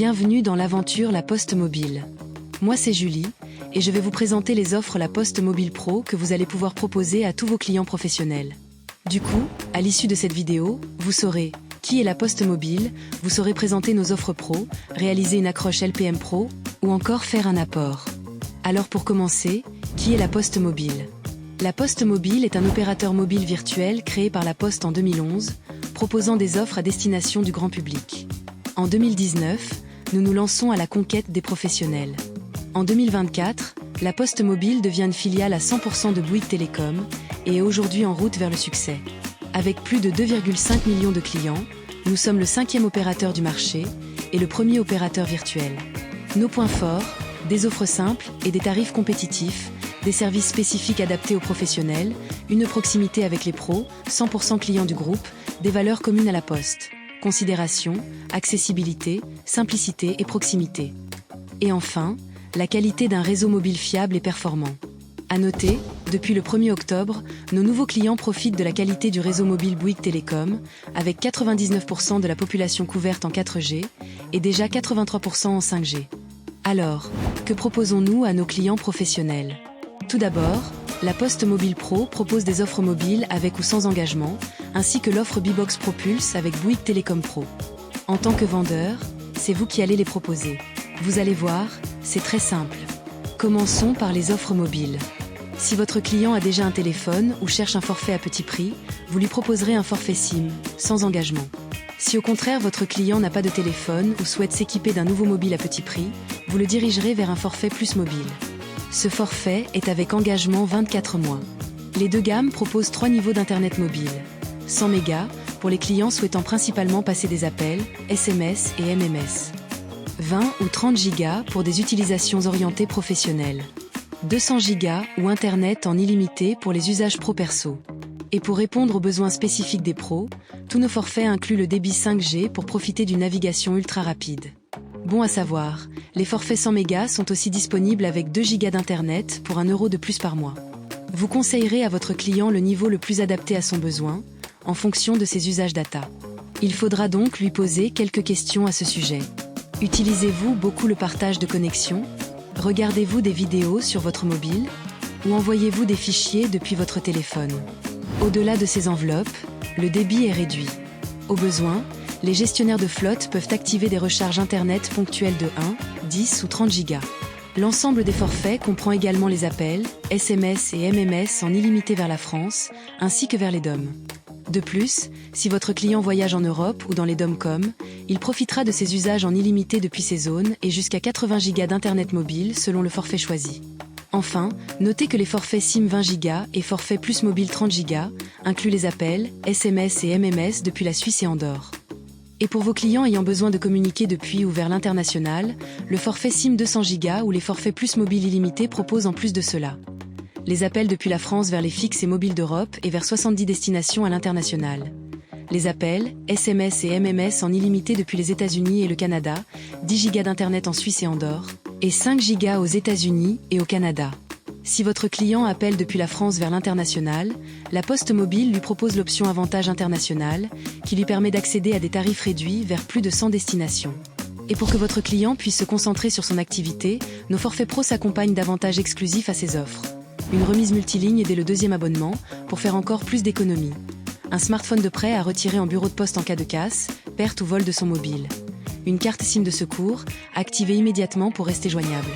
Bienvenue dans l'aventure La Poste Mobile. Moi c'est Julie, et je vais vous présenter les offres La Poste Mobile Pro que vous allez pouvoir proposer à tous vos clients professionnels. Du coup, à l'issue de cette vidéo, vous saurez qui est La Poste Mobile, vous saurez présenter nos offres pro, réaliser une accroche LPM Pro, ou encore faire un apport. Alors pour commencer, qui est La Poste Mobile? La Poste Mobile est un opérateur mobile virtuel créé par La Poste en 2011, proposant des offres à destination du grand public. En 2019, nous nous lançons à la conquête des professionnels. En 2024, La Poste Mobile devient une filiale à 100% de Bouygues Telecom et est aujourd'hui en route vers le succès. Avec plus de 2,5 millions de clients, nous sommes le 5e opérateur du marché et le premier opérateur virtuel. Nos points forts, des offres simples et des tarifs compétitifs, des services spécifiques adaptés aux professionnels, une proximité avec les pros, 100% clients du groupe, des valeurs communes à La Poste. Considération, accessibilité, simplicité et proximité. Et enfin, la qualité d'un réseau mobile fiable et performant. À noter, depuis le 1er octobre, nos nouveaux clients profitent de la qualité du réseau mobile Bouygues Telecom, avec 99% de la population couverte en 4G et déjà 83% en 5G. Alors, que proposons-nous à nos clients professionnels? Tout d'abord, La Poste Mobile Pro propose des offres mobiles avec ou sans engagement, ainsi que l'offre Bbox Pro Pulse avec Bouygues Telecom Pro. En tant que vendeur, c'est vous qui allez les proposer. Vous allez voir, c'est très simple. Commençons par les offres mobiles. Si votre client a déjà un téléphone ou cherche un forfait à petit prix, vous lui proposerez un forfait SIM, sans engagement. Si au contraire votre client n'a pas de téléphone ou souhaite s'équiper d'un nouveau mobile à petit prix, vous le dirigerez vers un forfait plus mobile. Ce forfait est avec engagement 24 mois. Les deux gammes proposent 3 niveaux d'internet mobile. 100 mégas pour les clients souhaitant principalement passer des appels, SMS et MMS. 20 ou 30 gigas pour des utilisations orientées professionnelles. 200 gigas ou internet en illimité pour les usages pro-perso. Et pour répondre aux besoins spécifiques des pros, tous nos forfaits incluent le débit 5G pour profiter d'une navigation ultra rapide. Bon à savoir, les forfaits 100 mégas sont aussi disponibles avec 2 gigas d'internet pour 1 € de plus par mois. Vous conseillerez à votre client le niveau le plus adapté à son besoin, en fonction de ses usages data. Il faudra donc lui poser quelques questions à ce sujet. Utilisez-vous beaucoup le partage de connexion? Regardez-vous des vidéos sur votre mobile? Ou envoyez-vous des fichiers depuis votre téléphone? Au-delà de ces enveloppes, le débit est réduit. Au besoin, les gestionnaires de flotte peuvent activer des recharges Internet ponctuelles de 1, 10 ou 30 gigas. L'ensemble des forfaits comprend également les appels, SMS et MMS en illimité vers la France, ainsi que vers les DOM. De plus, si votre client voyage en Europe ou dans les DOM-com, il profitera de ses usages en illimité depuis ces zones et jusqu'à 80 gigas d'Internet mobile selon le forfait choisi. Enfin, notez que les forfaits SIM 20 gigas et forfaits plus mobile 30 gigas incluent les appels, SMS et MMS depuis la Suisse et Andorre. Et pour vos clients ayant besoin de communiquer depuis ou vers l'international, le forfait SIM 200 gigas ou les forfaits plus mobile illimité proposent en plus de cela les appels depuis la France vers les fixes et mobiles d'Europe et vers 70 destinations à l'international. Les appels, SMS et MMS en illimité depuis les États-Unis et le Canada, 10 gigas d'Internet en Suisse et Andorre, et 5 gigas aux États-Unis et au Canada. Si votre client appelle depuis la France vers l'international, La Poste Mobile lui propose l'option Avantage International, qui lui permet d'accéder à des tarifs réduits vers plus de 100 destinations. Et pour que votre client puisse se concentrer sur son activité, nos forfaits pro s'accompagnent d'avantages exclusifs à ces offres. Une remise multiligne dès le 2e abonnement, pour faire encore plus d'économies. Un smartphone de prêt à retirer en bureau de poste en cas de casse, perte ou vol de son mobile. Une carte SIM de secours, activée immédiatement pour rester joignable.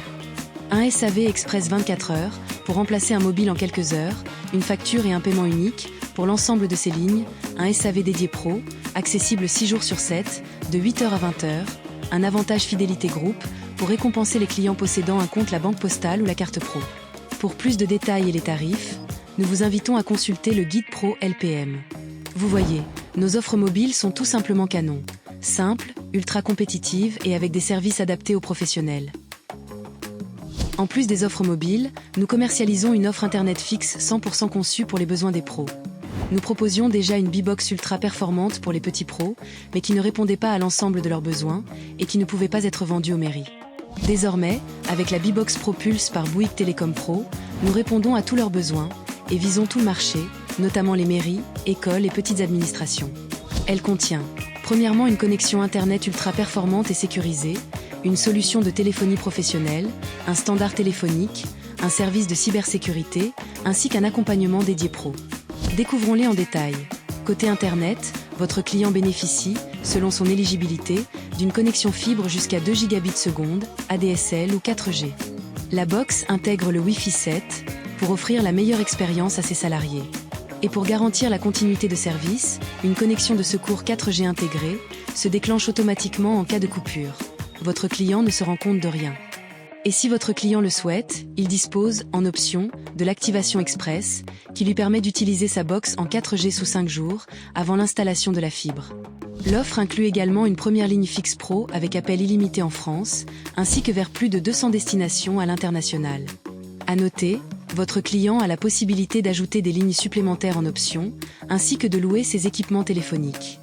Un SAV Express 24 heures, pour remplacer un mobile en quelques heures, une facture et un paiement unique, pour l'ensemble de ces lignes, un SAV dédié pro, accessible 6 jours sur 7, de 8h à 20h, un avantage fidélité groupe, pour récompenser les clients possédant un compte la banque postale ou la carte pro. Pour plus de détails et les tarifs, nous vous invitons à consulter le guide Pro LPM. Vous voyez, nos offres mobiles sont tout simplement canon. Simples, ultra compétitives et avec des services adaptés aux professionnels. En plus des offres mobiles, nous commercialisons une offre Internet fixe 100% conçue pour les besoins des pros. Nous proposions déjà une Bbox ultra performante pour les petits pros, mais qui ne répondait pas à l'ensemble de leurs besoins et qui ne pouvait pas être vendue aux mairies. Désormais, avec la Bbox Pro Pulse par Bouygues Telecom Pro, nous répondons à tous leurs besoins et visons tout le marché, notamment les mairies, écoles et petites administrations. Elle contient, premièrement, une connexion Internet ultra performante et sécurisée, une solution de téléphonie professionnelle, un standard téléphonique, un service de cybersécurité, ainsi qu'un accompagnement dédié pro. Découvrons-les en détail. Côté Internet, votre client bénéficie, selon son éligibilité, d'une connexion fibre jusqu'à 2 gigabits seconde, ADSL ou 4G. La box intègre le Wi-Fi 7 pour offrir la meilleure expérience à ses salariés. Et pour garantir la continuité de service, une connexion de secours 4G intégrée se déclenche automatiquement en cas de coupure. Votre client ne se rend compte de rien. Et si votre client le souhaite, il dispose, en option, de l'activation express, qui lui permet d'utiliser sa box en 4G sous 5 jours, avant l'installation de la fibre. L'offre inclut également une première ligne fixe pro avec appel illimité en France, ainsi que vers plus de 200 destinations à l'international. À noter, votre client a la possibilité d'ajouter des lignes supplémentaires en option, ainsi que de louer ses équipements téléphoniques.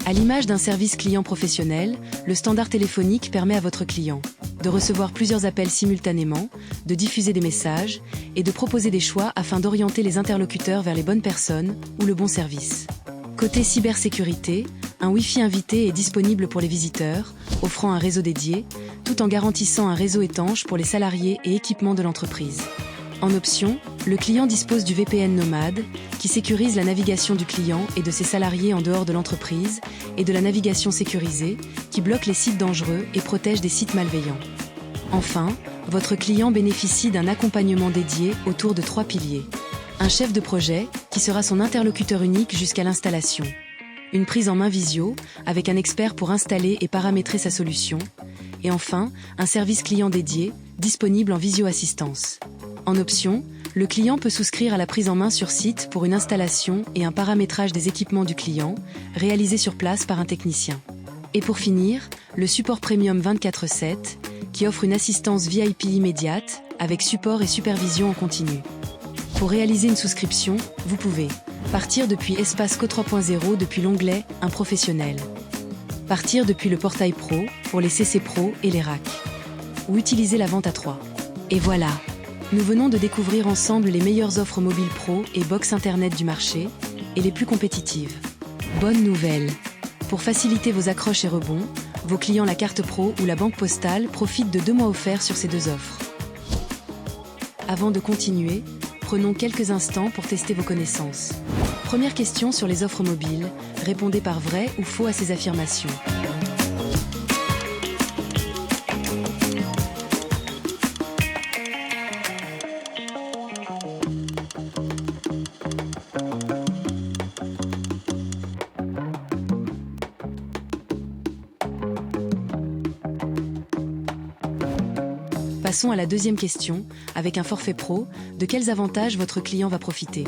À l'image d'un service client professionnel, le standard téléphonique permet à votre client de recevoir plusieurs appels simultanément, de diffuser des messages et de proposer des choix afin d'orienter les interlocuteurs vers les bonnes personnes ou le bon service. Côté cybersécurité, un Wi-Fi invité est disponible pour les visiteurs, offrant un réseau dédié, tout en garantissant un réseau étanche pour les salariés et équipements de l'entreprise. En option, le client dispose du VPN Nomade, qui sécurise la navigation du client et de ses salariés en dehors de l'entreprise, et de la navigation sécurisée, qui bloque les sites dangereux et protège des sites malveillants. Enfin, votre client bénéficie d'un accompagnement dédié autour de 3 piliers. Un chef de projet, qui sera son interlocuteur unique jusqu'à l'installation. Une prise en main visio, avec un expert pour installer et paramétrer sa solution. Et enfin, un service client dédié, disponible en visio-assistance. En option, le client peut souscrire à la prise en main sur site pour une installation et un paramétrage des équipements du client, réalisé sur place par un technicien. Et pour finir, le support Premium 24/7, qui offre une assistance VIP immédiate, avec support et supervision en continu. Pour réaliser une souscription, vous pouvez partir depuis Espace Co 3.0 depuis l'onglet « Un professionnel ». Partir depuis le portail Pro pour les CC Pro et les racks. Ou utiliser la vente à 3. Et voilà! Nous venons de découvrir ensemble les meilleures offres mobiles pro et box internet du marché, et les plus compétitives. Bonne nouvelle! Pour faciliter vos accroches et rebonds, vos clients La Carte Pro ou la Banque Postale profitent de 2 mois offerts sur ces 2 offres. Avant de continuer, prenons quelques instants pour tester vos connaissances. Première question sur les offres mobiles, répondez par vrai ou faux à ces affirmations. Passons à la deuxième question. Avec un forfait pro, de quels avantages votre client va profiter ?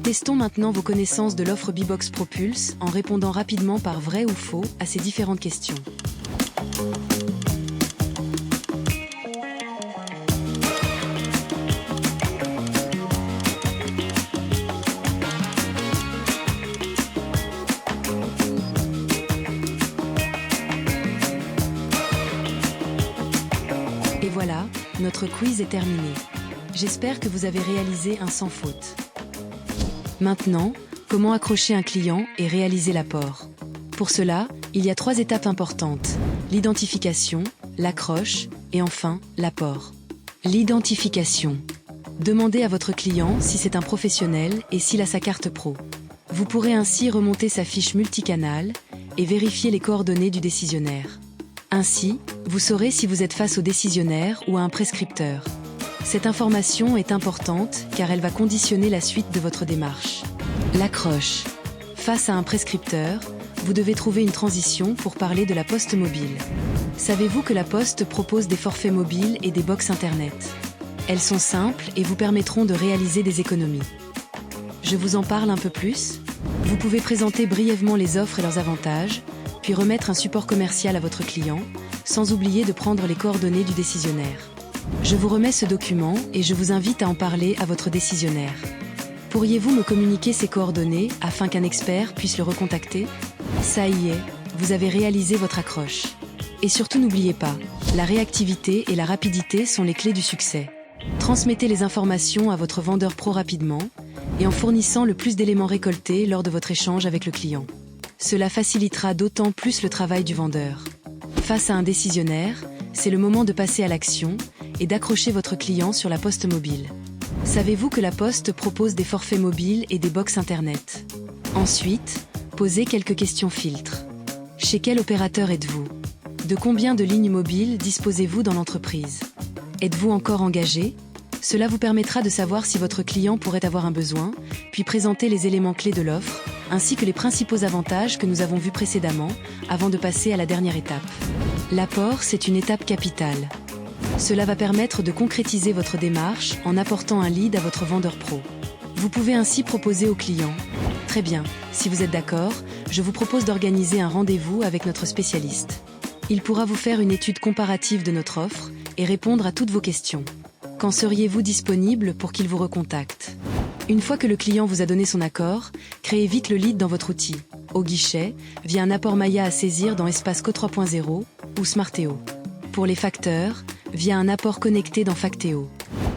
Testons maintenant vos connaissances de l'offre Bbox Pro Pulse en répondant rapidement par vrai ou faux à ces différentes questions. Et voilà, notre quiz est terminé. J'espère que vous avez réalisé un sans faute. Maintenant, comment accrocher un client et réaliser l'apport ? Pour cela, il y a 3 étapes importantes. L'identification, l'accroche et enfin, l'apport. L'identification. Demandez à votre client si c'est un professionnel et s'il a sa carte pro. Vous pourrez ainsi remonter sa fiche multicanal et vérifier les coordonnées du décisionnaire. Ainsi, vous saurez si vous êtes face au décisionnaire ou à un prescripteur. Cette information est importante car elle va conditionner la suite de votre démarche. L'accroche. Face à un prescripteur, vous devez trouver une transition pour parler de la Poste mobile. Savez-vous que la Poste propose des forfaits mobiles et des box internet ? Elles sont simples et vous permettront de réaliser des économies. Je vous en parle un peu plus ? Vous pouvez présenter brièvement les offres et leurs avantages, puis remettre un support commercial à votre client, sans oublier de prendre les coordonnées du décisionnaire. Je vous remets ce document et je vous invite à en parler à votre décisionnaire. Pourriez-vous me communiquer ces coordonnées afin qu'un expert puisse le recontacter ? Ça y est, vous avez réalisé votre accroche. Et surtout n'oubliez pas, la réactivité et la rapidité sont les clés du succès. Transmettez les informations à votre vendeur pro rapidement et en fournissant le plus d'éléments récoltés lors de votre échange avec le client. Cela facilitera d'autant plus le travail du vendeur. Face à un décisionnaire, c'est le moment de passer à l'action et d'accrocher votre client sur la Poste mobile. Savez-vous que la Poste propose des forfaits mobiles et des box internet? Ensuite, posez quelques questions filtres. Chez quel opérateur êtes-vous? De combien de lignes mobiles disposez-vous dans l'entreprise? Êtes-vous encore engagé? Cela vous permettra de savoir si votre client pourrait avoir un besoin, puis présenter les éléments clés de l'offre, ainsi que les principaux avantages que nous avons vus précédemment, avant de passer à la dernière étape. L'apport, c'est une étape capitale. Cela va permettre de concrétiser votre démarche en apportant un lead à votre vendeur pro. Vous pouvez ainsi proposer au client: très bien, si vous êtes d'accord, je vous propose d'organiser un rendez-vous avec notre spécialiste. Il pourra vous faire une étude comparative de notre offre et répondre à toutes vos questions. Quand seriez-vous disponible pour qu'il vous recontacte? Une fois que le client vous a donné son accord, créez vite le lead dans votre outil, au guichet, via un apport Maya à saisir dans Espace Co 3.0 ou Smarteo. Pour les facteurs, via un apport connecté dans Facteo.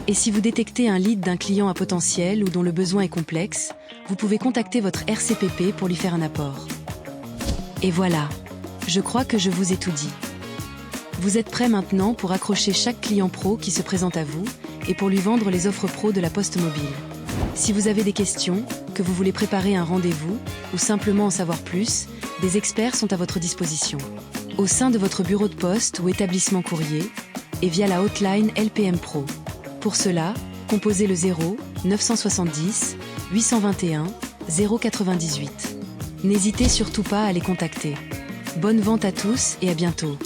Et si vous détectez un lead d'un client à potentiel ou dont le besoin est complexe, vous pouvez contacter votre RCPP pour lui faire un apport. Et voilà, je crois que je vous ai tout dit. Vous êtes prêts maintenant pour accrocher chaque client pro qui se présente à vous et pour lui vendre les offres pro de la Poste mobile. Si vous avez des questions, que vous voulez préparer un rendez-vous ou simplement en savoir plus, des experts sont à votre disposition. Au sein de votre bureau de poste ou établissement courrier et via la hotline LPM Pro. Pour cela, composez le 0 970 821 098. N'hésitez surtout pas à les contacter. Bonne vente à tous et à bientôt.